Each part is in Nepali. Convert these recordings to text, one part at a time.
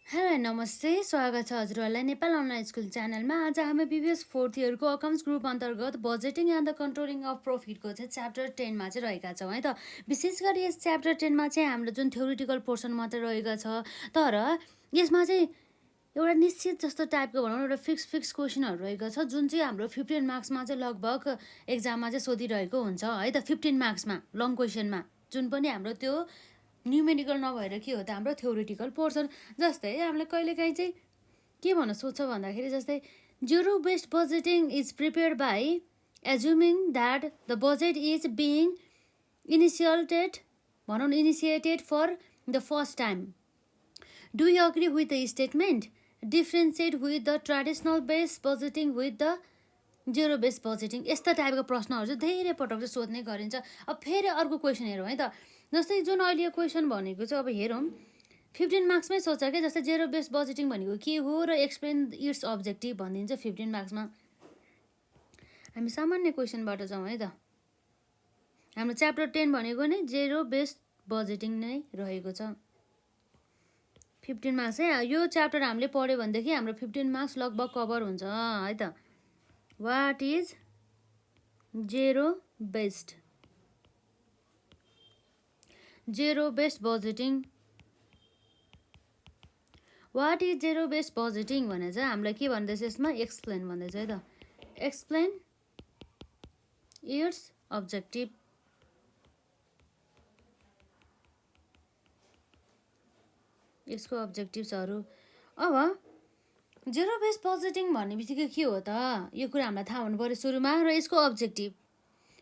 हेलो नमस्ते, स्वागत छ हजुरहरूलाई नेपाल अनलाइन स्कुल च्यानलमा। आज हामी बिबिएस फोर्थ इयरको अकाउन्ट्स ग्रुप अन्तर्गत budgeting and the controlling of प्रफिटको चाहिँ च्याप्टर 10मा चाहिँ रहेका छौँ है त। विशेष गरी यस च्याप्टर 10मा चाहिँ हाम्रो जुन थ्योरिटिकल पोर्सन मात्रै रहेको छ, तर यसमा चाहिँ एउटा निश्चित जस्तो टाइपको भनौँ एउटा फिक्स क्वेसनहरू रहेको छ, जुन चाहिँ हाम्रो 15 मार्क्समा चाहिँ लगभग एक्जाममा चाहिँ सोधिरहेको हुन्छ है त। 15 मार्क्समा लङ क्वेसनमा जुन पनि हाम्रो त्यो न्युमेरिकल नभएर के हो त हाम्रो थ्योरिटिकल पोर्सन। जस्तै हामीले कहिलेकाहीँ चाहिँ के भन्न सोध्छ भन्दाखेरि जस्तै zero based budgeting is prepared by assuming that the budget is being initiated for the first time. Do you agree with the statement? Differentiate with the traditional based budgeting with the zero based budgeting. यस्ता टाइपको प्रश्नहरू चाहिँ धेरै पटक चाहिँ सोध्ने गरिन्छ। अब फेरि अर्को क्वेसन हेरौँ है त। जस्तै जुन अहिले क्वेसन भनेको चाहिँ अब हेरौँ 15 मार्क्समै सोध्छ क्या। जस्तै जेरो बेस्ड बजेटिङ भनेको के हो र एक्सप्लेन इट्स अब्जेक्टिभ भनिदिन्छ 15 मार्क्समा। हामी सामान्य क्वेसनबाट जाउँ है त। हाम्रो च्याप्टर 10 भनेको नै जेरो बेस्ड बजेटिङ नै रहेको छ। 15 मार्क्स है। यो च्याप्टर हामीले पढ्यो भनेदेखि हाम्रो 15 मार्क्स लगभग कभर हुन्छ है त। What is zero based budgeting? What is zero based budgeting भने चाहिँ हामीलाई के भन्दैछ यसमा? एक्सप्लेन भन्दैछ है त। Explain it's objective. यसको अब्जेक्टिभ्सहरू अब जेरो बेस्ड बजेटिङ भन्ने बित्तिकै के हो त, यो कुरा हामीलाई थाहा हुनु पऱ्यो सुरुमा। र यसको अब्जेक्टिभ,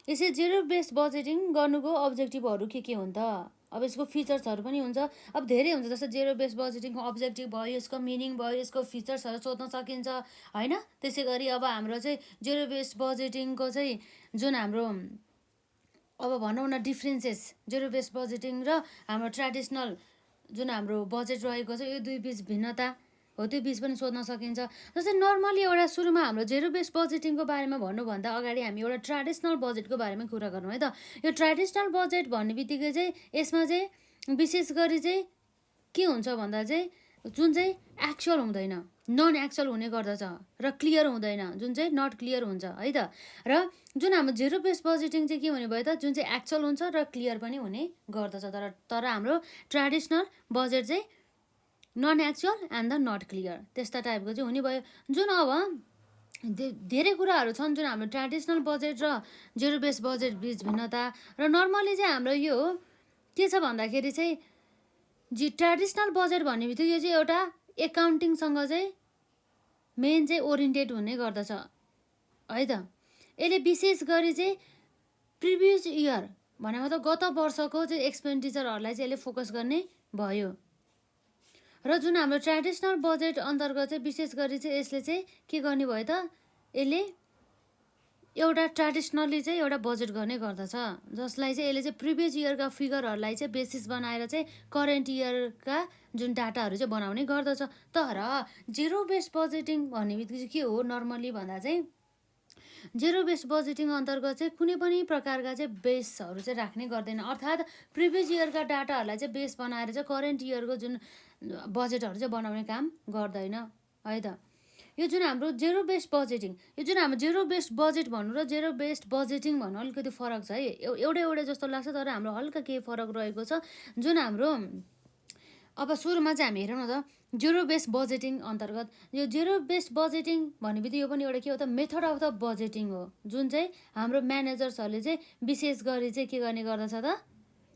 यसरी जेरो बेस्ड बजेटिङ गर्नुको अब्जेक्टिभहरू के हुन् त? अब यसको फिचर्सहरू पनि हुन्छ। अब धेरै हुन्छ। जस्तो जेरो बेस्ड बजेटिङको अब्जेक्टिभ भयो, यसको मिनिङ भयो, यसको फिचर्सहरू सोध्न सकिन्छ होइन। त्यसै गरी अब हाम्रो चाहिँ जेरो बेस्ड बजेटिङको चाहिँ जुन हाम्रो अब भनौँ न डिफ्रेन्सेस जेरो बेस्ड बजेटिङ र हाम्रो ट्रेडिसनल जुन हाम्रो बजेट रहेको छ, यो दुई बिच भिन्नता हो, त्यो बिच पनि सोध्न सकिन्छ। जस्तै नर्मली एउटा सुरुमा हाम्रो जेरो बेस्ड बजेटिङको बारेमा भन्नुभन्दा अगाडि हामी एउटा ट्रेडिसनल बजेटको बारेमा कुरा गरौँ है त। यो ट्रेडिसनल बजेट भन्ने बित्तिकै चाहिँ यसमा चाहिँ विशेष गरी चाहिँ के हुन्छ भन्दा चाहिँ जुन चाहिँ एक्चुअल हुँदैन, नन एक्चुअल हुने गर्दछ र क्लियर हुँदैन, जुन चाहिँ नट क्लियर हुन्छ है त। र जुन हाम्रो जेरो बेस्ड बजेटिङ चाहिँ के हुने भयो त, जुन चाहिँ एक्चुअल हुन्छ र क्लियर पनि हुने गर्दछ। तर हाम्रो ट्रेडिसनल बजेट चाहिँ non actual and the not clear, त्यस्ता टाइपको चाहिँ हुने भयो। जुन अब धेरै कुराहरू छन् जुन हाम्रो ट्रेडिसनल बजेट र जेरो बेस्ड बजेट बिच भिन्नता। र नर्मली चाहिँ हाम्रो यो के छ भन्दाखेरि चाहिँ ट्रेडिसनल बजेट भन्ने बित्तिकै यो चाहिँ एउटा एकाउन्टिङसँग चाहिँ मेन चाहिँ ओरिएन्टेड हुने गर्दछ है त। यसले विशेष गरी चाहिँ प्रिभियस इयर भनेको त गत वर्षको चाहिँ एक्सपेन्डिचरहरूलाई चाहिँ यसले फोकस गर्ने भयो। र जुन हाम्रो ट्रेडिसनल बजेट अन्तर्गत चाहिँ विशेष गरी चाहिँ यसले चाहिँ के गर्ने भयो त, यसले एउटा ट्रेडिसनली चाहिँ एउटा बजेट गर्ने गर्दछ, जसलाई चाहिँ यसले चाहिँ प्रिभियस इयरका फिगरहरूलाई चाहिँ बेसिस बनाएर चाहिँ करेन्ट इयरका जुन डाटाहरू चाहिँ बनाउने गर्दछ। तर जेरो बेस्ड बजेटिङ भन्ने बित्तिकै के हो नर्मली भन्दा चाहिँ जेरो बेस्ड बजेटिङ अन्तर्गत चाहिँ कुनै पनि प्रकारका चाहिँ बेसहरू चाहिँ राख्ने गर्दैन। अर्थात् प्रिभियस इयरका डाटाहरूलाई चाहिँ बेस बनाएर चाहिँ करेन्ट इयरको जुन बजेटहरू चाहिँ बनाउने काम गर्दैन है त। यो जुन हाम्रो जेरो बेस्ड बजेटिङ, यो जुन हाम्रो जेरो बेस्ड बजेट भन्नु र जेरो बेस्ड बजेटिङ भन्नु अलिकति फरक छ है। एउटै जस्तो लाग्छ, तर हाम्रो हल्का केही फरक रहेको छ। जुन हाम्रो अब सुरुमा चाहिँ हामी हेरौँ न त, जेरो बेस्ड बजेटिङ अन्तर्गत यो जेरो बेस्ड बजेटिङ भन्ने बित्तिकै यो पनि एउटा के हो त, मेथड अफ द बजेटिङ हो। जुन चाहिँ हाम्रो म्यानेजर्सहरूले चाहिँ विशेष गरी चाहिँ के गर्ने गर्दछ त,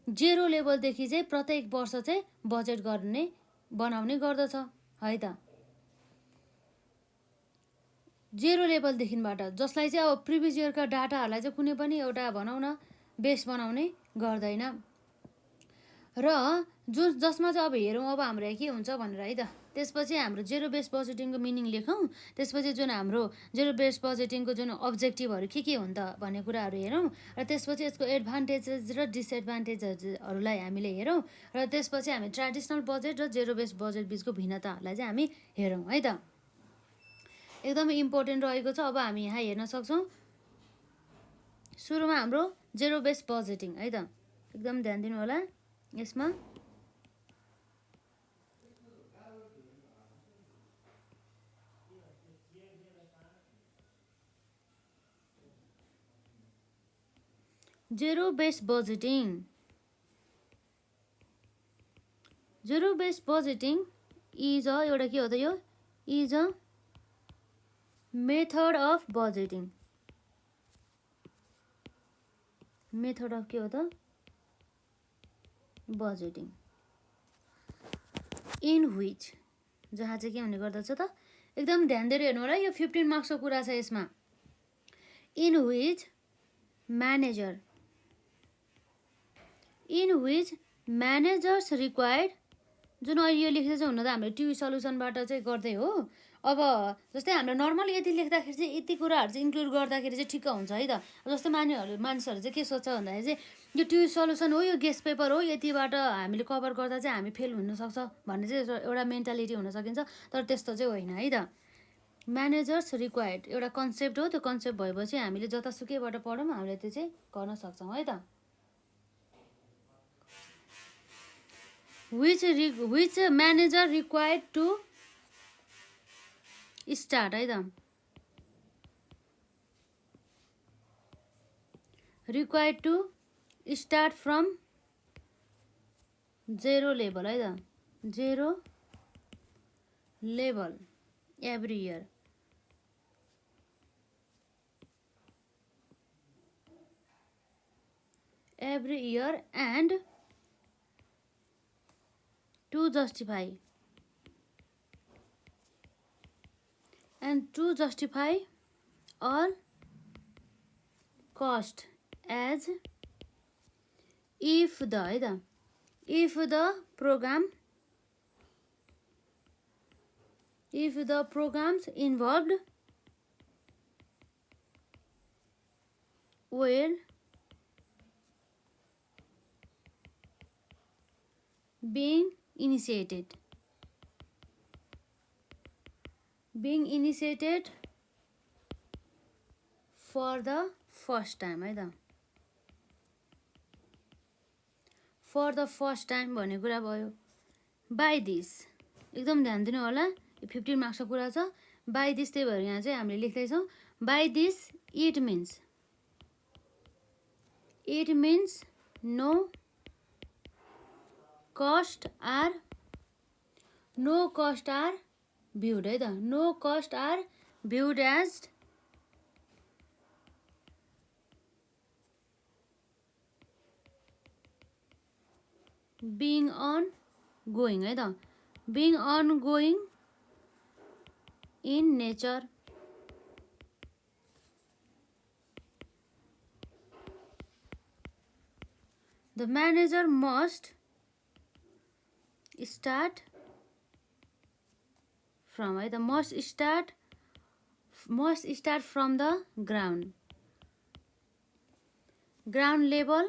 जेरो लेभलदेखि चाहिँ प्रत्येक वर्ष चाहिँ बजेट बनाउने गर्दछ है त। जेरो लेभलदेखिबाट, जसलाई चाहिँ अब प्रिभियस इयरका डाटाहरूलाई चाहिँ कुनै पनि एउटा भनौँ न बेस बनाउने गर्दैन। र जसमा चाहिँ अब हेरौँ अब हाम्रो के हुन्छ भनेर है त। त्यसपछि हाम्रो जेरो बेस्ड बजेटिङको मिनिङ लेखौँ। त्यसपछि जुन हाम्रो जेरो बेस्ड बजेटिङको जुन अब्जेक्टिभहरू के हुन् त भन्ने कुराहरू हेरौँ। र त्यसपछि यसको एडभान्टेजेस र डिसएडभान्टेजहरूलाई हामीले हेरौँ। र त्यसपछि हामी ट्रेडिसनल बजेट र जेरो बेस्ड बजेट बिचको भिन्नताहरूलाई चाहिँ हामी हेरौँ है त। एकदमै इम्पोर्टेन्ट रहेको छ। अब हामी यहाँ हेर्न सक्छौँ सुरुमा हाम्रो जेरो बेस्ड बजेटिङ है त। एकदम ध्यान दिनु होला यसमा। Zero based budgeting zero based budgeting is a एउटा के हो त यो is a method of budgeting method of के हो त बजेटिङ इन विच जहाँ चाहिँ के हुने गर्दछ त एकदम ध्यान दिएर हेर्नु होला यो 15 मार्क्सको कुरा छ यसमा इन विच म्यानेजर्स रिक्वायर्ड जुन अहिले यो लेख्दै छ हुन त हामीले ट्यु सल्युसनबाट चाहिँ गर्दै हो अब जस्तै हाम्रो नर्मल यति लेख्दाखेरि चाहिँ यति कुराहरू चाहिँ इन्क्लुड गर्दाखेरि चाहिँ ठिक्क हुन्छ है त जस्तै मानिसहरू चाहिँ के सोच्छ भन्दाखेरि चाहिँ यो ट्यु सल्युसन हो यो गेस्ट पेपर हो यतिबाट हामीले कभर गर्दा चाहिँ हामी फेल हुनसक्छ भन्ने चाहिँ एउटा मेन्टालिटी हुन सकिन्छ तर त्यस्तो चाहिँ होइन है त म्यानेजर्स रिक्वायर्ड एउटा कन्सेप्ट हो त्यो कन्सेप्ट भएपछि हामीले जतासुकैबाट पढौँ हामीले त्यो चाहिँ गर्न सक्छौँ है त which manager required to start है त required to start from zero level है त zero level every year and to justify all cost as if the है त if the programs involved were being initiated for the first time है त for the first time भन्ने कुरा भयो by this एकदम ध्यान दिनु होला यो 15 मार्क्सको कुरा छ by this त्यही भएर यहाँ चाहिँ हामीले लेख्दै छौँ by this it means no cost are viewed है त no cost are viewed as being ongoing है त being ongoing in nature the manager must start from है त must start from the ground level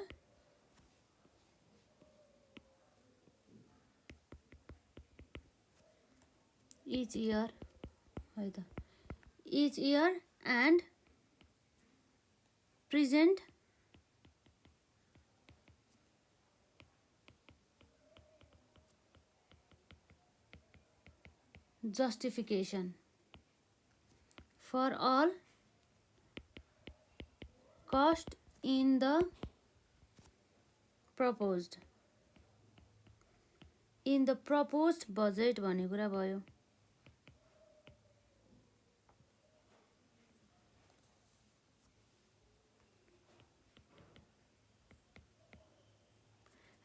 each year है त each year and present justification for all cost in the proposed budget भन्ने कुरा भयो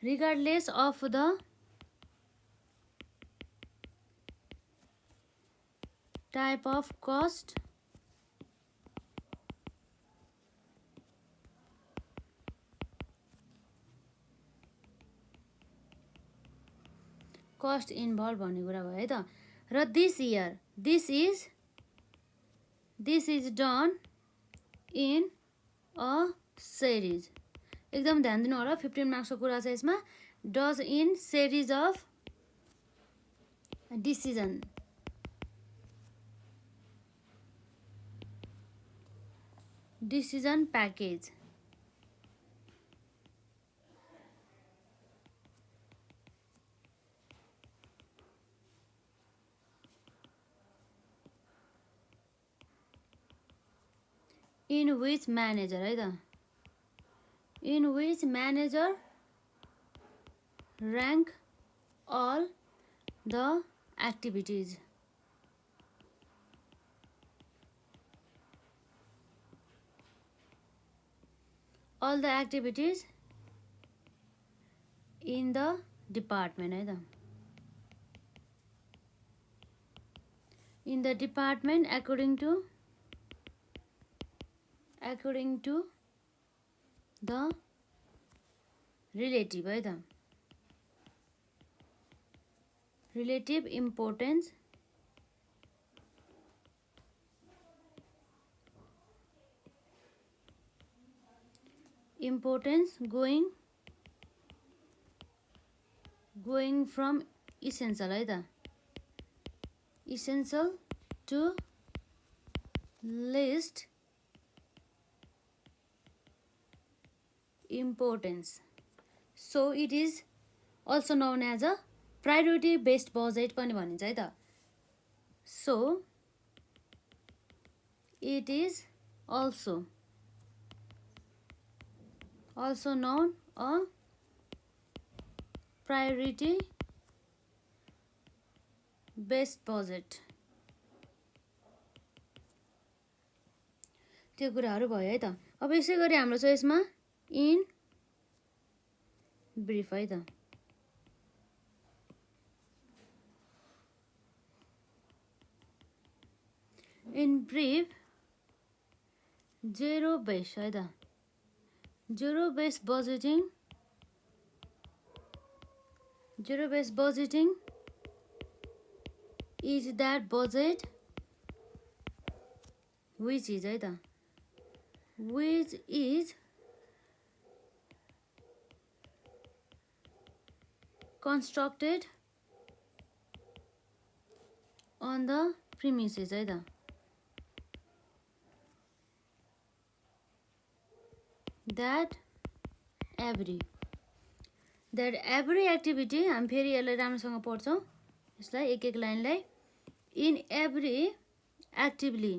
regardless of the type of cost involve भन्ने कुरा भयो है त र this is done in a series एकदम ध्यान दिनु होला 15 मार्क्सको कुरा छ यसमा does in series of decision package in which manager है त, in which manager rank all the activities, all the activities in the department है त, in the department according to the relative है त, relative importance going from essential है त, essential to least importance. So it is also known as a priority based budget पनि भनिन्छ है त. So it is also known a priority based budget. त्यो कुराहरू भयो है त. अब यसै गरी हाम्रो छ यसमा इन ब्रिफ है त. इन ब्रिफ जेरो बेस है त, zero base budgeting is that budget which is है त, which is constructed on the premises है त, that every activity, हामी फेरि यसलाई राम्रोसँग पढ्छौँ यसलाई एक एक लाइनलाई. In every actively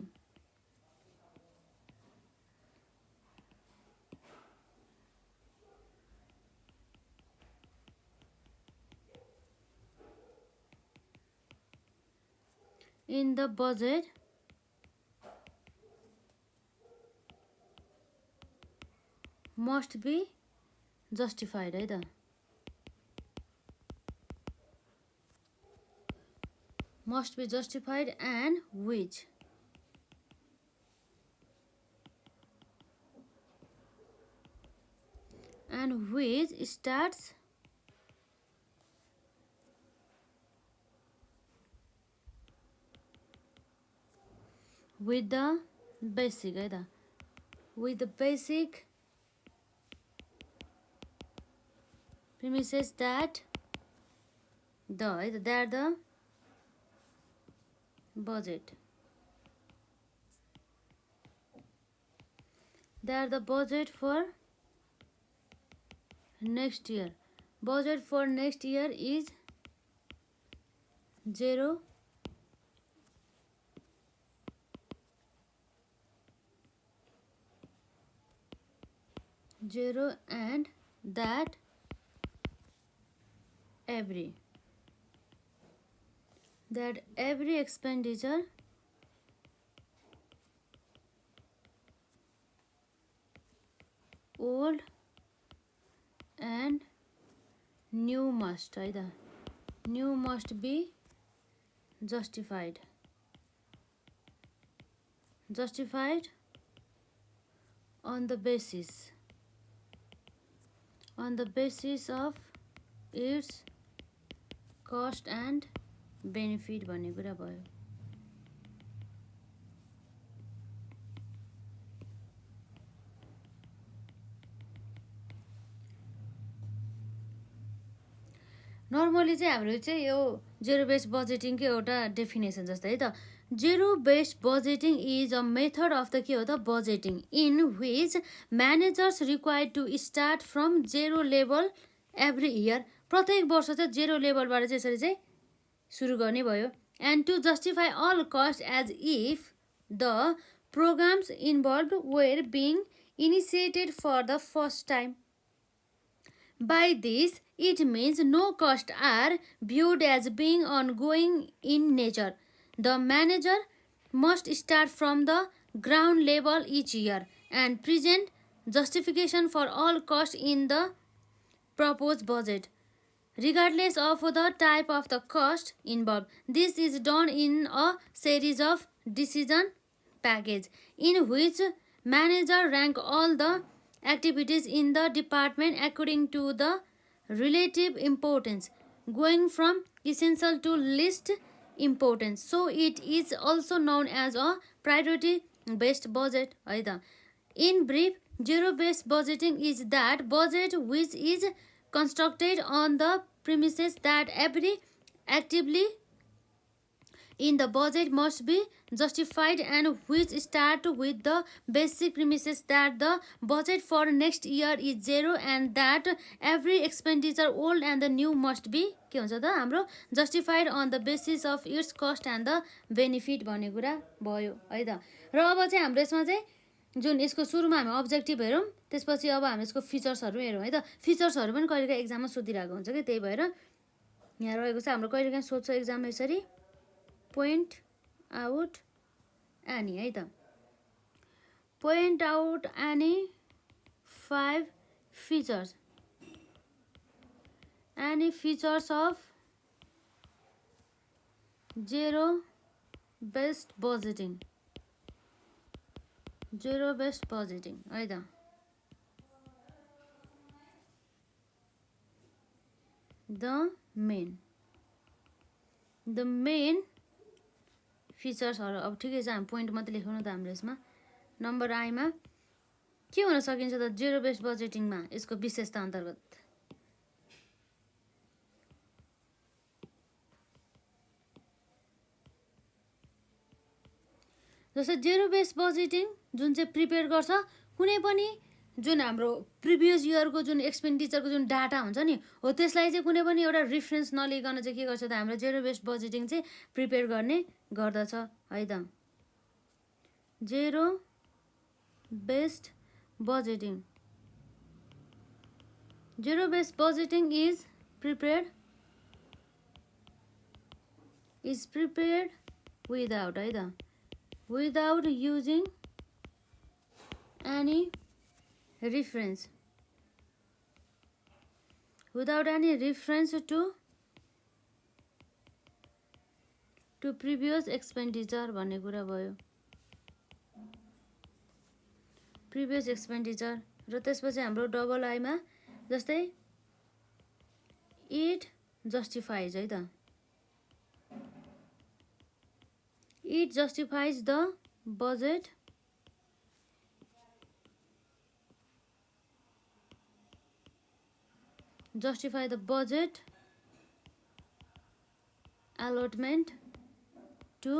in the budget must be justified है त, must be justified and which starts with the basic है त, with the basic premises that the है त, that the budget, that the budget for next year is zero and that every expenditure old and new must है त, new must be justified on the basis of its cost and benefit भन्ने कुरा भयो. नर्मली चाहिँ हाम्रो चाहिँ यो जेरो बेस्ड बजेटिङको एउटा डेफिनेसन जस्तै है त. Zero based budgeting is a method of the के हो त budgeting in which managers required to start from zero level every year. प्रत्येक वर्ष चाहिँ जेरो लेभलबाट चाहिँ यसरी चाहिँ सुरु गर्ने भयो. And to justify all cost as if the programs involved were being initiated for the first time. By this, it means no costs are viewed as being ongoing in nature. The manager must start from the ground level each year and present justification for all costs in the proposed budget, regardless of the type of the cost involved. This is done in a series of decision package in which manager rank all the activities in the department according to the relative importance, going from essential to least importance. So it is also known as a priority based budget. In brief, zero based budgeting is that budget which is constructed on the premises that every activity in the budget must be justified and which start with the basic premises that the budget for next year is zero and that every expenditure old and the new must be के हुन्छ त हाम्रो justified on the basis of its cost and the benefit भन्ने कुरा भयो है त। र अब चाहिँ हाम्रो यसमा चाहिँ जुन यसको सुरुमा हामी अब्जेक्टिभ हेरौँ त्यसपछि अब हामी यसको फिचर्सहरू हेरौँ है त। फिचर्सहरू पनि कहिलेकाहीँ एक्जाममा सोधिरहेको हुन्छ कि त्यही भएर यहाँ रहेको छ हाम्रो कहिलेकाहीँ सोध्छ एक्जाममा यसरी point out any है त। point out any 5 features, any features of zero based budgeting, zero based budgeting है त। the main फिचर्सहरू अब ठिकै छ हामी पोइन्ट मात्रै लेखौँ न त हाम्रो यसमा। नम्बर आईमा के हुन सकिन्छ त जेरो बेस्ड बजेटिङमा यसको विशेषता अन्तर्गत जस्तै जेरो बेस्ड बजेटिङ जुन चाहिँ प्रिपेयर गर्छ कुनै पनि जुन हाम्रो प्रिभियस इयरको जुन एक्सपेन्डिचरको जुन डाटा हुन्छ नि हो त्यसलाई चाहिँ कुनै पनि एउटा रिफरेन्स नलिकन चाहिँ के गर्छ त हाम्रो जेरो बेस्ड बजेटिङ चाहिँ प्रिपेयर गर्ने गर्दछ है त। Zero based budgeting, zero based budgeting is prepared without है त, without using any reference, without any reference to previous expenditure भन्ने कुरा भयो, previous expenditure। र त्यसपछि हाम्रो डबल आईमा जस्तै it justifies है त, it justifies the budget justify the budget allotment to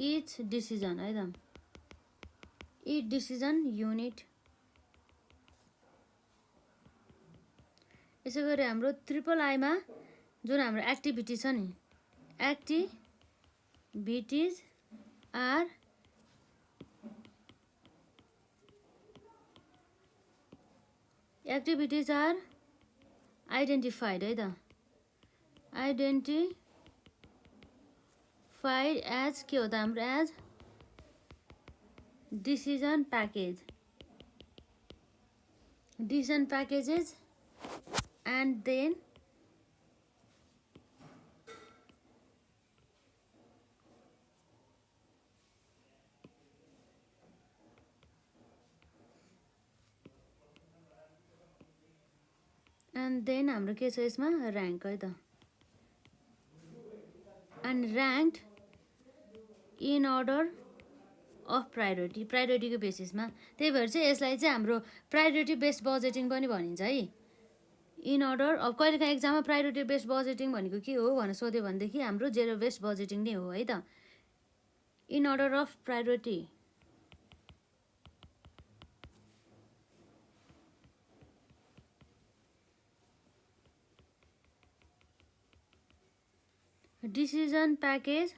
each decision है त, each decision unit। यसै गरी हाम्रो ट्रिपल आईमा जुन हाम्रो एक्टिभिटी छ नि एक्टिभिटीज आर identified है त, identified as के हो त हाम्रो as decision packages and then हाम्रो के छ यसमा र्याङ्क है त, and rank in order of प्रायोरिटीको बेसिसमा। त्यही भएर चाहिँ यसलाई चाहिँ हाम्रो प्रायोरिटी बेस्ड बजेटिङ पनि भनिन्छ है। इन अर्डर अब कहिलेकाहीँ एक्जाममा प्रायोरिटी बेस्ड बजेटिङ भनेको के हो भनेर सोध्यो भनेदेखि हाम्रो जेरो बेस्ड बजेटिङ नै हो है त। In order of priority decision package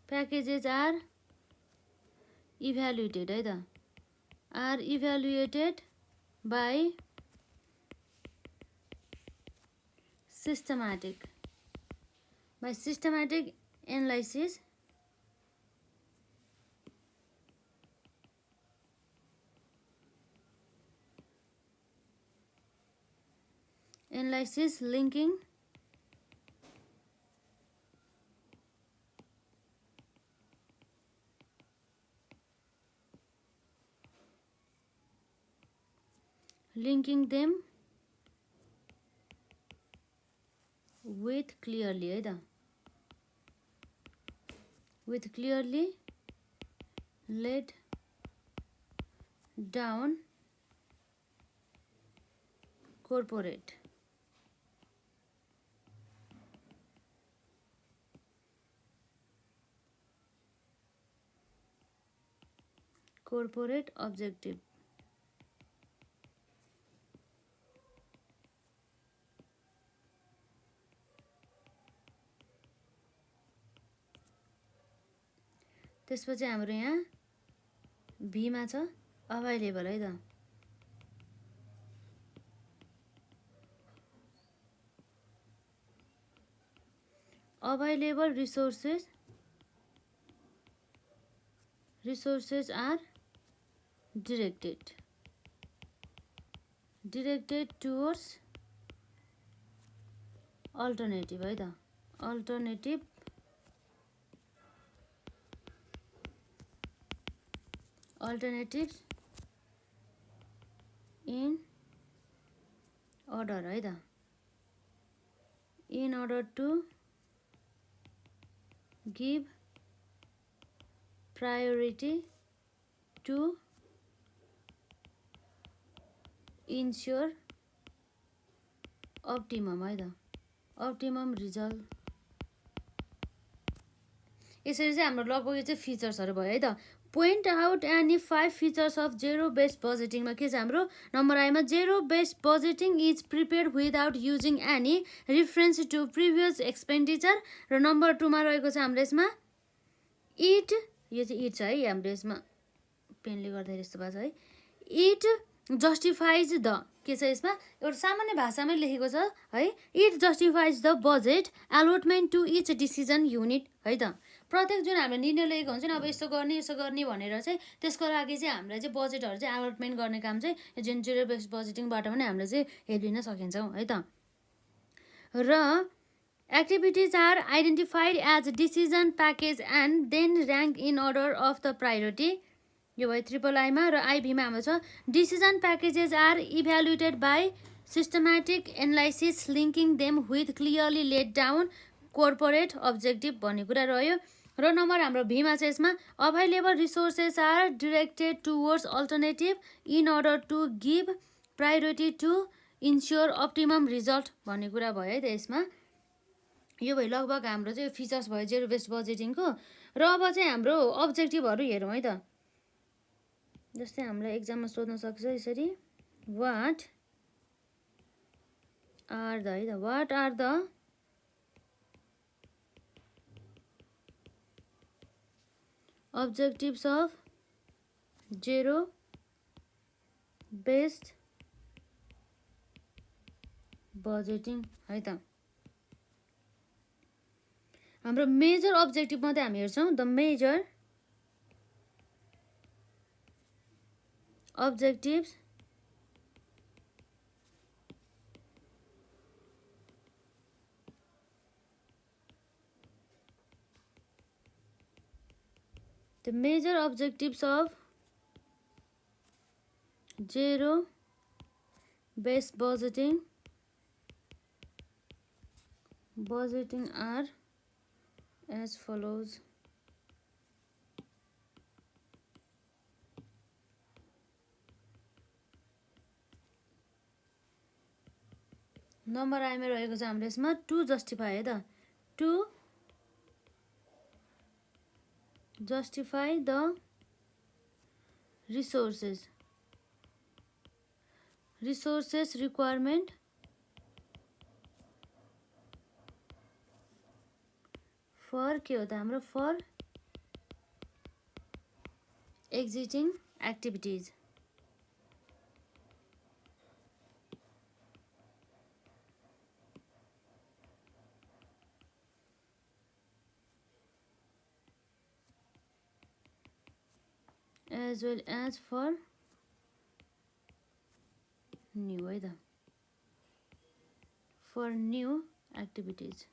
packages are evaluated है त, are evaluated by systematic analysis linking them with clearly है त, with clearly laid down corporate objective. त्यसपछि हाम्रो यहाँ भी मा छ अभाइलेबल है त, available resources are directed towards alternative है त, alternatives in order है त, in order to give priority to ensure optimum है त, optimum result. यसरी चाहिँ हाम्रो लगभग यो चाहिँ फिचर्सहरु भयो है त. Point out any 5 features of zero based बजेटिङमा के छ हाम्रो नम्बर आईमा zero based budgeting is prepared without using any reference to previous expenditure. र नम्बर 2 मा रहेको छ हाम्रो यसमा इट, यो चाहिँ इट छ है हाम्रो यसमा पेनले गर्दा यस्तो भएको छ है. इट जस्टिफाइज द, के छ यसमा एउटा सामान्य भाषामै लेखेको छ है, it justifies the budget allotment to each decision unit है त. प्रत्येक जुन हामीले निर्णय लिएको हुन्छ नि, अब यस्तो गर्ने भनेर चाहिँ त्यसको लागि चाहिँ हामीलाई चाहिँ बजेटहरु चाहिँ एलोटमेन्ट गर्ने काम चाहिँ जुन जेरो बेस्ड बजेटिङबाट पनि हामीले चाहिँ हेल्प लिन सकिन्छौँ है त. र activities are identified as decision package and then rank in order of the priority. यो भयो ट्रिपल आईमा. र आइभीमा हाम्रो छ decision packages are evaluated by systematic analysis linking them with clearly laid down corporate objective भन्ने कुरा रह्यो. र नम्बर हाम्रो भीमा चाहिँ यसमा available resources are directed towards alternative in order to give priority to ensure optimum result भन्ने कुरा भयो है त यसमा. यो भयो लगभग हाम्रो चाहिँ फिचर्स भयो जेरो बेस्ड बजेटिङको. र अब चाहिँ हाम्रो अब्जेक्टिभहरू हेरौँ है त. जस्तै हामीलाई एक्जाममा सोध्न सक्छ यसरी, वाट आर द है त, what are the objectives of zero based budgeting है त. हाम्रो मेजर अब्जेक्टिभ मात्रै हामी हेर्छौँ. The major objectives of zero based budgeting are as follows. Number आईमा रहेको छ हाम्रो यसमा टु जस्टिफाई है त, to justify the resources requirement for के हो त हाम्रो for exiting activities. As well as for new है त for new activities.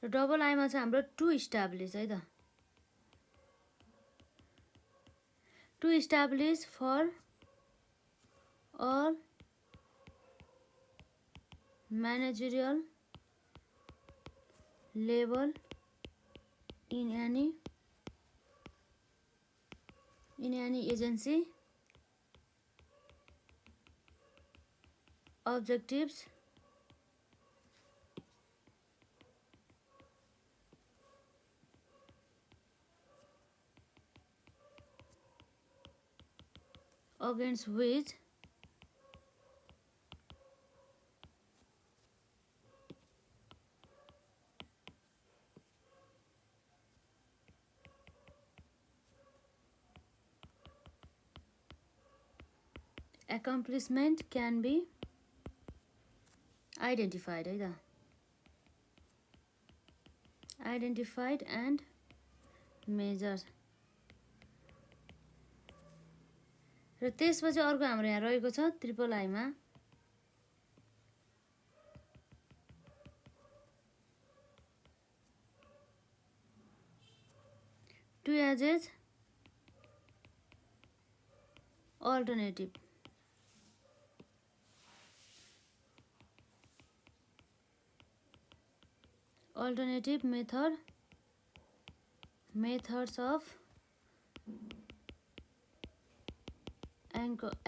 र डबल आईमा चाहिँ हाम्रो टु इस्टाब्लिस है त to establish for all managerial level in any agency. Objectives against which accomplishment can be identified है त identified and measured. र त्यसपछि अर्को हाम्रो यहाँ रहेको छ ट्रिपल आईमा to assess alternative. Alternative methods of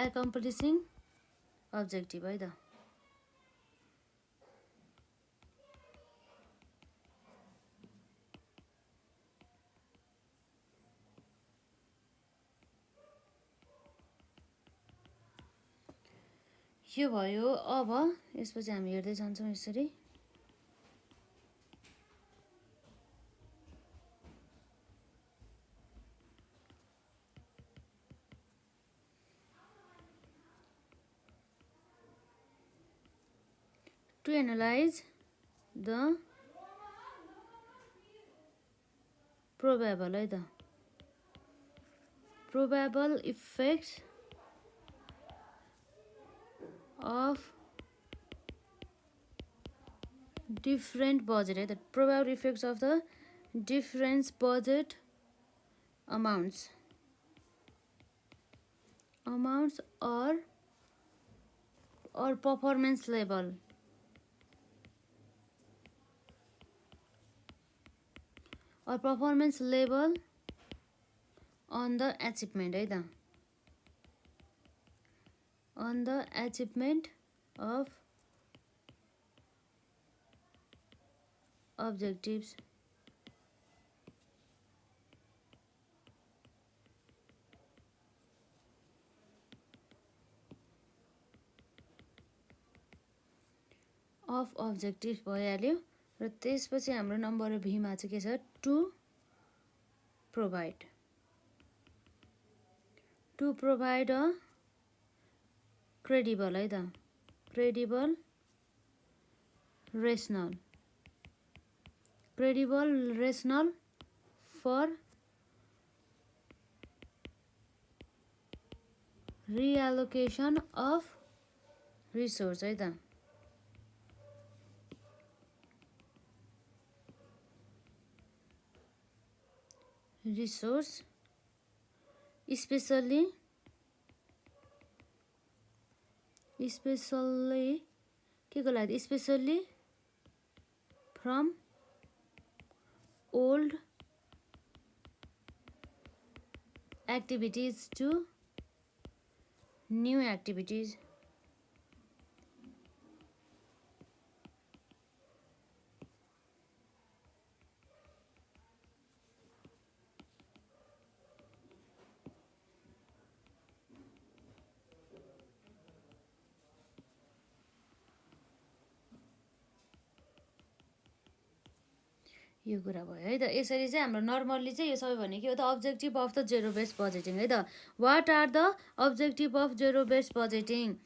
accomplishing objective है त यो भयो. अब यसपछि हामी हेर्दै जान्छौँ यसरी to analyze the probable है त probable effects of different budget है त probable effects of the different budget amounts or performance level or performance level on the achievement है त on the achievement of objectives. Of objectives भइहाल्यो र त्यसपछि हाम्रो नम्बर भी मा चाहिँ के छ टु प्रोभाइड अ credible है त credible rational for reallocation of resource है त resource especially के को लागि especially from old activities to new activities. यो कुरा भयो है त। यसरी चाहिँ हाम्रो नर्मल्ली चाहिँ यो सबै भनेको के हो त, objective of the zero based budgeting है त। What are the objective of zero based budgeting?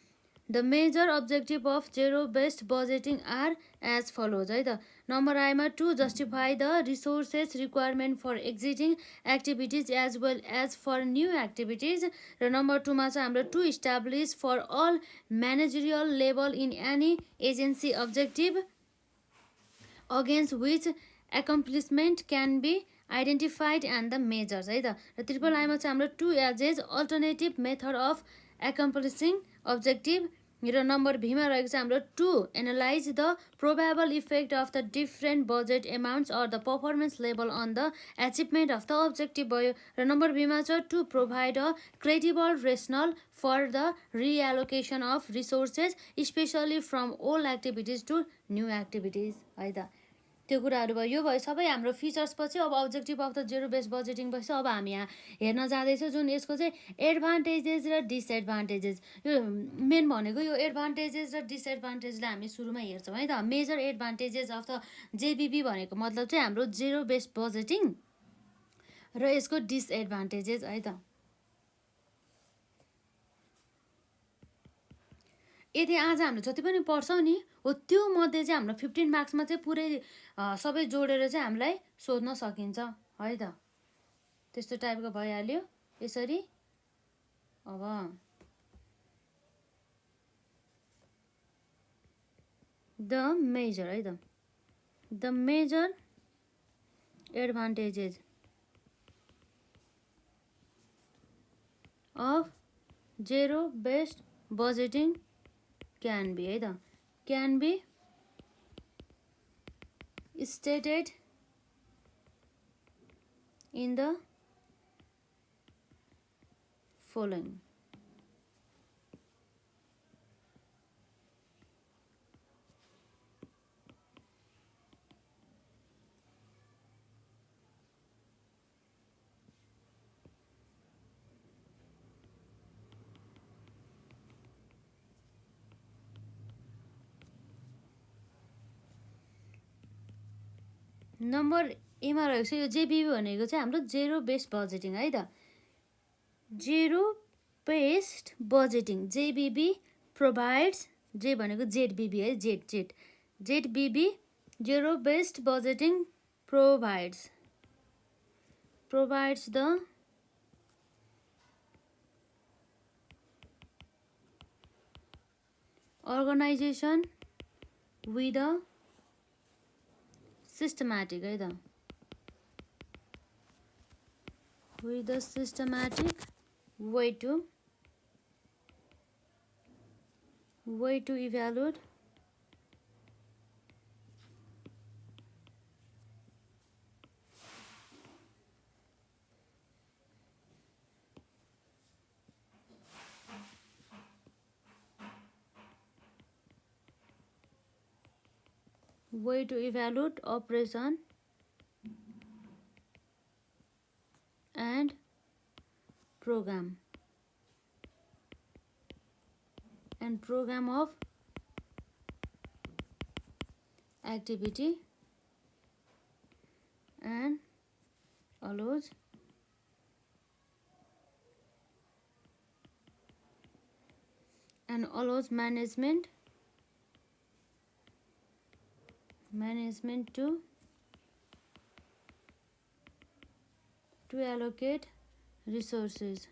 The major objective of zero based budgeting are as follows है त। नम्बर आईमा to justify the resources requirement for existing activities as well as for new activities. र नम्बर टूमा चाहिँ हाम्रो to establish for all managerial level in any agency objective against which accomplishment can be identified and the measures है त। र ट्रिपल आईमा चाहिँ हाम्रो to assess alternative method of accomplishing objective। र नम्बर भीमा रहेको छ हाम्रो to analyse the probable effect of the different budget amounts or the performance level on the achievement of the objective भयो। र नम्बर बीमा छ to provide a credible rationale for the reallocation of resources specially from old activities to new activities है त। त्यो कुराहरू भयो। यो भयो सबै हाम्रो फिचर्स पछि। अब objective of the zero based budgeting पछि अब हामी यहाँ हेर्न जाँदैछौँ जुन यसको चाहिँ एडभान्टेजेस र डिसएडभान्टेजेस। यो मेन भनेको यो एडभान्टेजेस र डिसएडभान्टेजलाई हामी सुरुमा हेर्छौँ है त। मेजर एडभान्टेजेस अफ द जेबिबी भनेको मतलब चाहिँ हाम्रो जेरो बेस्ड बजेटिङ र यसको डिसएडभान्टेजेस है त। यदि आज हाम्रो जति पनि पढ्छौँ नि हो त्यो मध्ये चाहिँ हाम्रो 15 मार्क्समा चाहिँ पुरै सबै जोडेर चाहिँ हामीलाई सोध्न सकिन्छ है त। त्यस्तो टाइपको भइहाल्यो यसरी। अब द मेजर है त, the major advantages of zero based budgeting can be है त, can be stated in the following। Number एमा रहेको छ यो जेबिबी भनेको चाहिँ हाम्रो जेरो बेस्ड बजेटिङ है त। Zero based budgeting ZBB provides, जे भनेको जेडबिबी है, ZBB zero based budgeting provides the organisation with a systematic है त, with the systematic way to evaluate operation and program of activity and allows management to allocate resources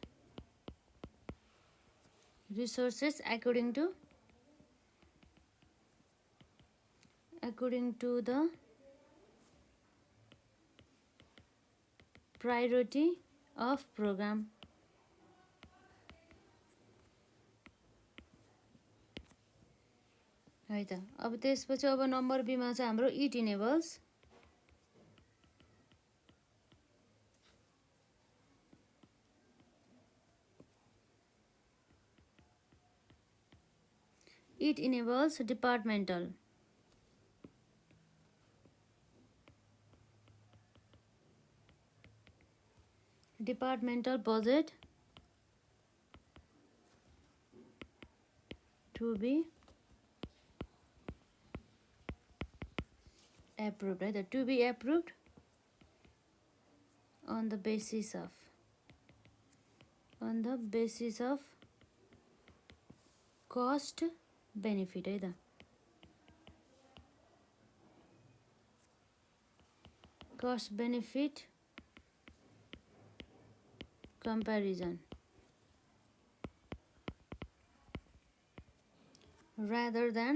according to the priority of program है त। अब त्यसपछि अब नम्बर बीमा चाहिँ हाम्रो it enables departmental budget to be approved है त, to be approved on the basis of cost benefit है त cost benefit comparison rather than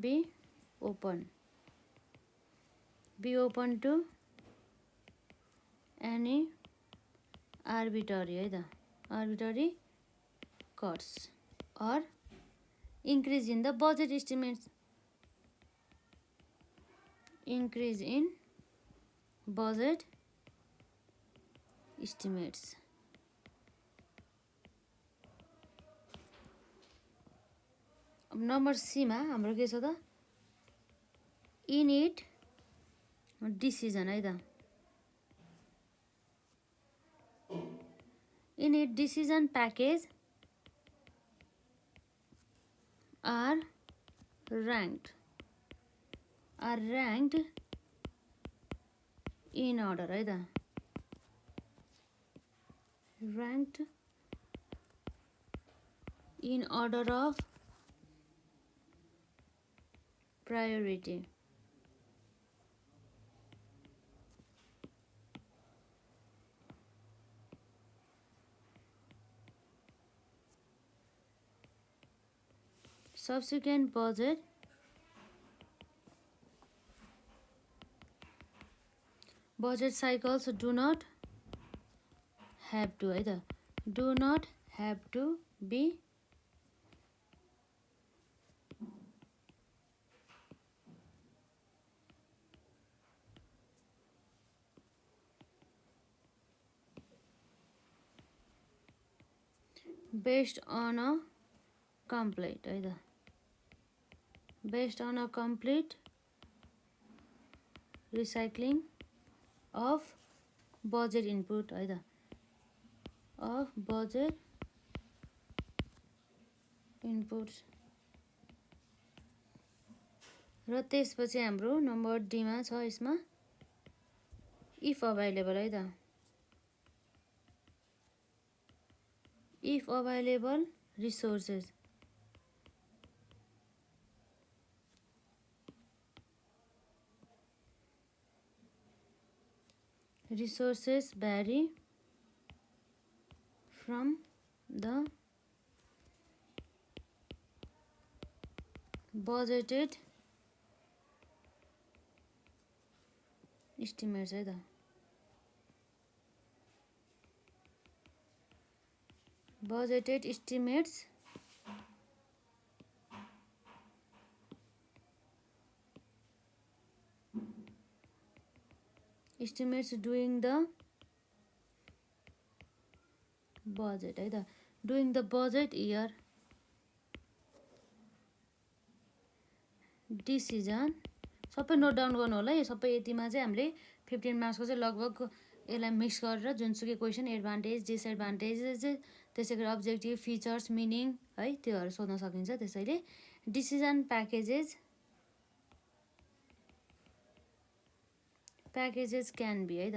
be open to any arbitrary है त arbitrary costs or increase in the budget estimates increase in budget estimates अब नम्बर सी मा हाम्रो के छ त इनिट डिसिजन है त init decision package are ranked in order है त ranked in order of priority subsequent budget cycles do not have to है त do not have to be based on a complete है त based on a complete recycling of budget input है त of budget inputs र त्यसपछि हाम्रो नम्बर डी मा छ यसमा if available है त if available resources vary from the budgeted estimates है त budgeted estimates doing the budget है त during the budget year decision सबै नोट डाउन गर्नु होला यो सबै यतिमा चाहिँ हामीले 15 मार्क्सको चाहिँ लगभग यसलाई मिक्स गरेर जुनसुकै क्वेसन एडभान्टेज डिसएडभान्टेजेस त्यसै गरी अब्जेक्टिभ फिचर्स मिनिङ है त्योहरू सोध्न सकिन्छ त्यसैले डिसिजन प्याकेजेस क्यान बी है त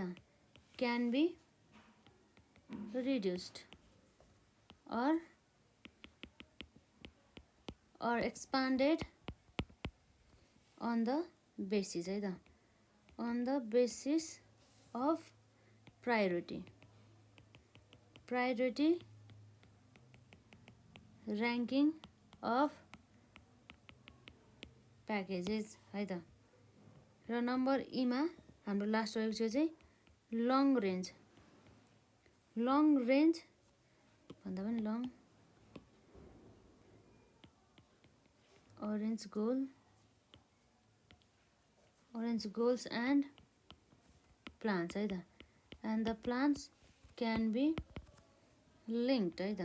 can be reduced or expanded on the basis है त on the basis of priority ranking of packages है त र नम्बर ई मा हाम्रो लास्ट रहेको चाहिँ लङ रेन्ज भन्दा पनि long orange goals and plans है त and the plans can be linked है त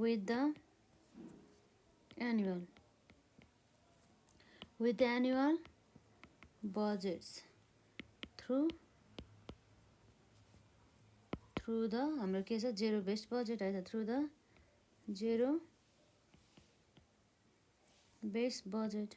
with the annual budgets through the हाम्रो के छ zero based budget है त through the zero base budget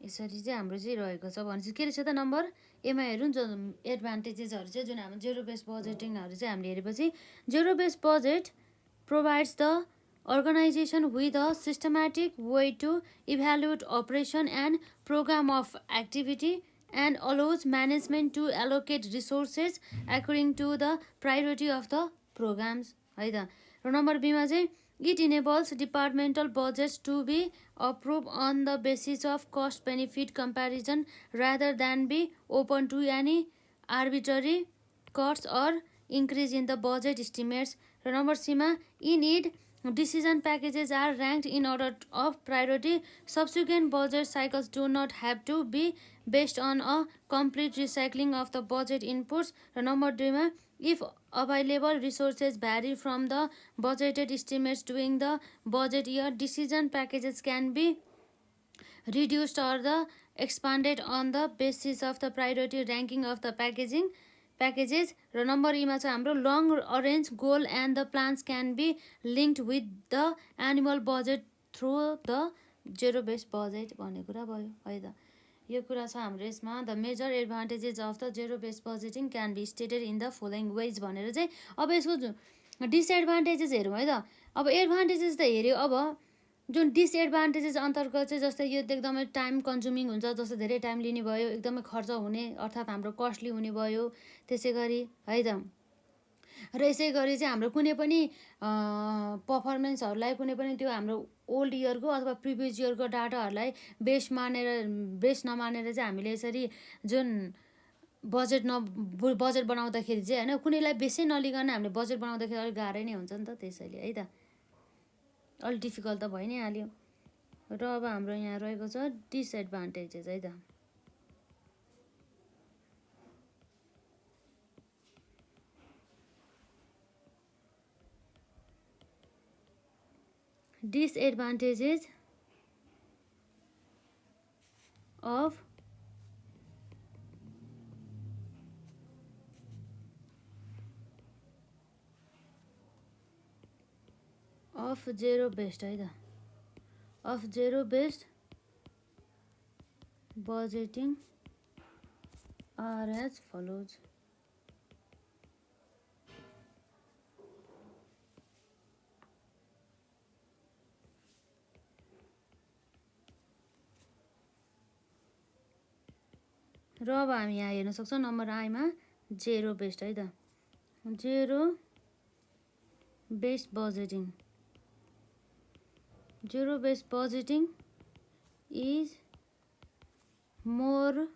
यसरी चाहिँ हाम्रो चाहिँ रहेको छ भनेपछि के रहेछ त नम्बर एमा हेरौँ जुन एडभान्टेजेसहरू चाहिँ जुन हाम्रो जेरो बेस बजेटिङहरू चाहिँ हामीले हेरेपछि zero base budget provides the organization with a systematic way to evaluate operation and program of activity and allows management to allocate resources according to the priority of the programs है त र नम्बर बीमा चाहिँ it enables departmental budgets to be approved on the basis of cost benefit comparison rather than be open to any arbitrary cuts or increase in the budget estimates. र number Seema in it decision packages are ranked in order of priority. Subsequent budget cycles do not have to be based on a complete recycling of the budget inputs. र नम्बर दुईमा if available resources vary from the budgeted estimates during the budget year, decision packages can be reduced or the expanded on the basis of the priority ranking of the packages. र नम्बर ईमा चाहिँ हाम्रो long range goal and the plans can be linked with the annual budget through the zero base budget भन्ने कुरा भयो है त यो कुरा छ हाम्रो यसमा the major advantages of the zero base budgeting can be stated in the following ways भनेर चाहिँ अब यसको डिसएडभान्टेजेस हेरौँ है त अब एडभान्टेजेस त हेऱ्यो अब जुन डिसएडभान्टेजेस अन्तर्गत चाहिँ जस्तै यो एकदमै टाइम कन्ज्युमिङ हुन्छ जस्तो धेरै टाइम लिने भयो एकदमै खर्च हुने अर्थात् हाम्रो कस्टली हुने भयो त्यसै गरी है त र यसै गरी चाहिँ हाम्रो कुनै पनि पर्फर्मेन्सहरूलाई कुनै पनि त्यो हाम्रो ओल्ड इयरको अथवा प्रिभियस इयरको डाटाहरूलाई बेस नमानेर चाहिँ हामीले यसरी जुन बजेट बनाउँदाखेरि चाहिँ होइन कुनैलाई बेसै नलिकन हामीले बजेट बनाउँदाखेरि अलिक गाह्रै नै हुन्छ नि त त्यसैले है त अलिक डिफिकल्ट त भइ नै हाल्यो र अब हाम्रो यहाँ रहेको छ डिसएडभान्टेजेस है त disadvantages of zero based है त of zero based budgeting are as follows. र अब हामी यहाँ हेर्न सक्छौँ नम्बर आईमा जेरो बेस्ड है त zero based budgeting zero based budgeting is more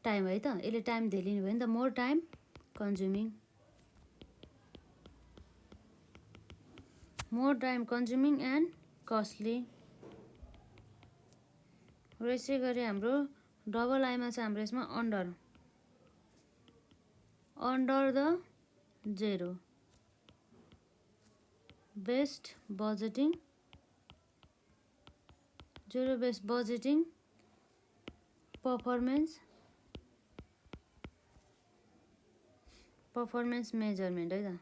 time है त यसले टाइम धेरै लिने भयो नि त more time consuming and costly र यसै गरी हाम्रो डबल आईमा चाहिँ हाम्रो यसमा under the zero based budgeting performance measurement है त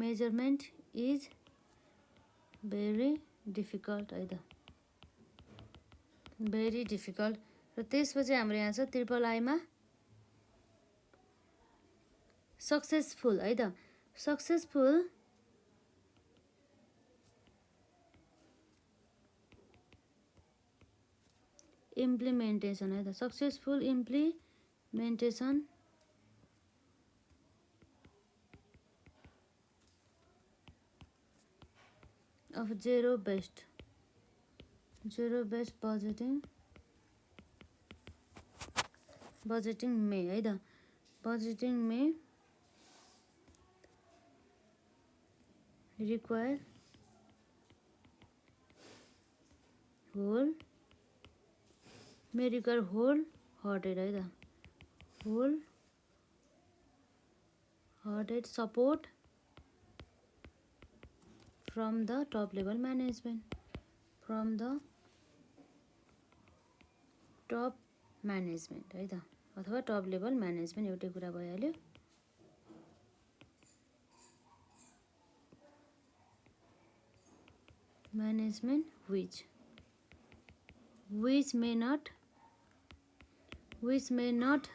मेजरमेन्ट इज भेरी डिफिकल्ट है त भेरी डिफिकल्ट र त्यसपछि हाम्रो यहाँ छ ट्रिपल आईमा सक्सेसफुल है त सक्सेसफुल इम्प्लिमेन्टेसन है त successful implementation of zero based budgeting may है त budgeting may require whole hearted है त whole Audit support from the top level management. From the top management है त, अथवा टप लेभल म्यानेजमेन्ट एउटै कुरा भइहाल्यो। Management which may not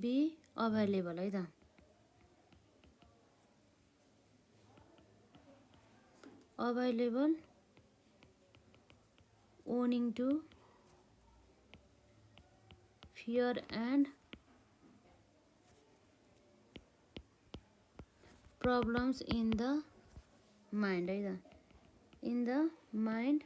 be available है त, available owing to fear and problems in the mind है त, in the mind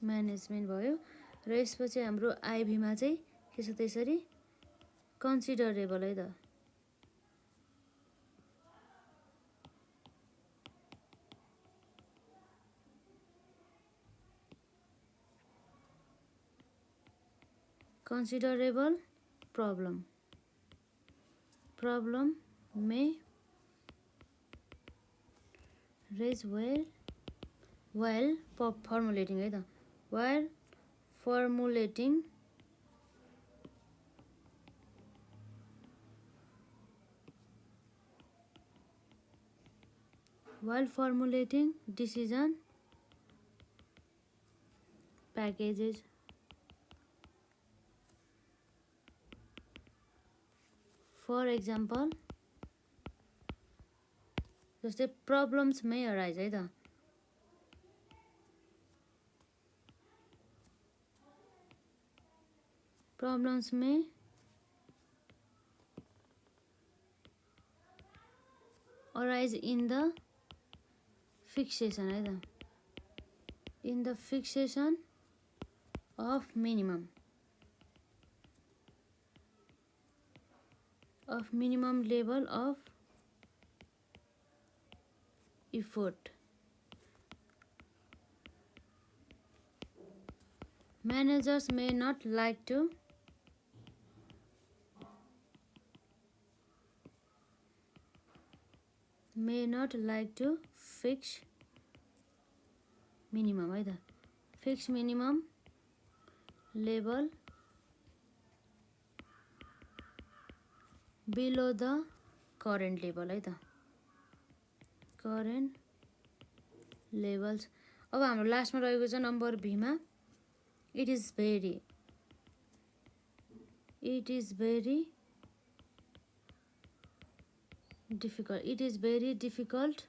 म्यानेजमेन्ट भयो। र यसपछि हाम्रो आइभीमा चाहिँ के छ त्यसरी कन्सिडरेबल है त, considerable problem may raise while formulating है त, while formulating decision packages। For example जस्तै problems may arise है त, problems may arise in the fixation है त, in the fixation of minimum level of effort। Managers may not like to fix minimum है त, fix minimum level below the current level है त, current levels। अब हाम्रो लास्टमा रहेको छ नम्बर बीमा, it is very difficult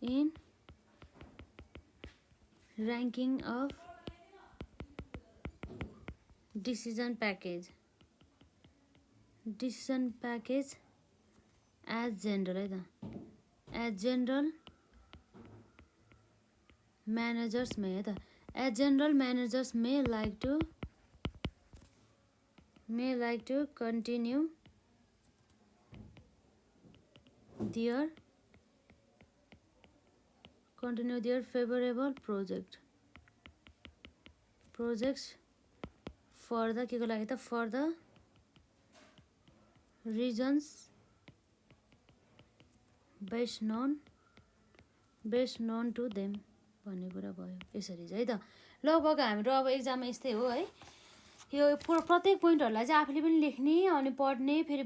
in ranking of decision package as general है त, as general managers may है त, as general managers may like to continue their favorable projects for the के को लागि त, for the reasons best known to them भन्ने कुरा भयो। यसरी चाहिँ त लगभग हाम्रो अब एक्जाममा यस्तै हो है। यो प्रत्येक पोइन्टहरूलाई चाहिँ आफूले पनि लेख्ने अनि पढ्ने, फेरि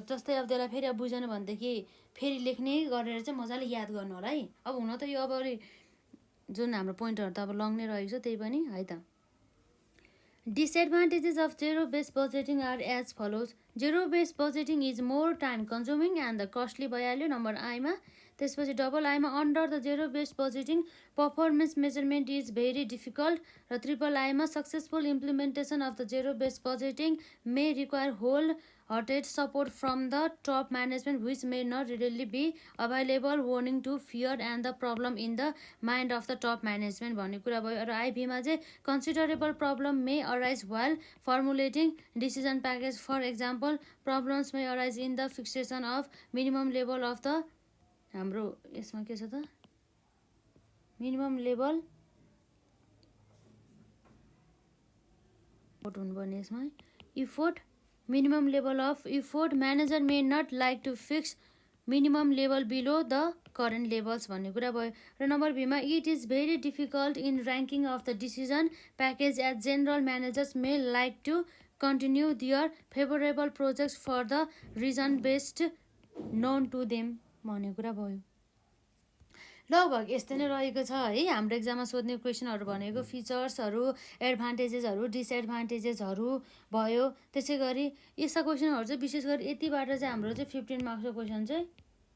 जस्तै अब त्यसलाई फेरि अब बुझेन भनेदेखि फेरि लेख्ने गरेर चाहिँ मजाले याद गर्नु होला है। अब हुन त यो अब जुन हाम्रो पोइन्टहरू त अब लङ नै रहेको छ त्यही पनि है त। Disadvantages of zero based budgeting are as follows. Zero based budgeting is more time consuming and the costly भइहाल्यो नम्बर आईमा। त्यसपछि डबल आईमा under the zero based budgeting performance measurement is very difficult. र ट्रिपल आईमा successful implementation of the zero based budgeting may require whole hearted support from the top management which may not readily be available, warning to fear and the problem in the mind of the top management भन्ने कुरा भयो। र आइभीमा चाहिँ considerable problem may arise while formulating decision package. For example, problems may arise in the fixation of minimum level of the हाम्रो यसमा के छ त मिनिमम लेभल हुनुपर्ने यसमा effort minimum level of effort. Manager may not like to fix minimum level below the current levels भन्ने कुरा भयो। र नम्बर बीमा it is very difficult in ranking of the decision package as general managers may like to continue their favorable projects for the reason based known to them भन्ने कुरा भयो। लगभग यस्तै नै रहेको छ है हाम्रो एक्जाममा सोध्ने क्वेसनहरू भनेको फिचर्सहरू एडभान्टेजेसहरू डिसएडभान्टेजेसहरू भयो। त्यसै गरी यस्ता क्वेसनहरू चाहिँ विशेष गरी यतिबाट चाहिँ हाम्रो चाहिँ 15 मार्क्सको क्वेसन चाहिँ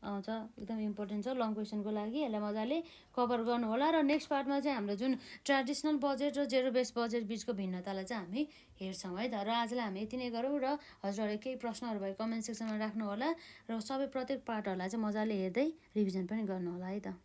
आउँछ, एकदम इम्पोर्टेन्ट छ लङ क्वेसनको लागि। यसलाई मजाले कभर गर्नु होला। र नेक्स्ट पार्टमा चाहिँ हाम्रो जुन ट्रेडिसनल बजेट र जेरो बेस्ड बजेट बिचको भिन्नतालाई चाहिँ हामी हेर्छौँ है त। र आजलाई हामी यति नै गरौँ। र हजुरहरूले केही प्रश्नहरू भए कमेन्ट सेक्सनमा राख्नु होला। र सबै प्रत्येक पार्टहरूलाई चाहिँ मजाले हेर्दै रिभिजन पनि गर्नु होला है त।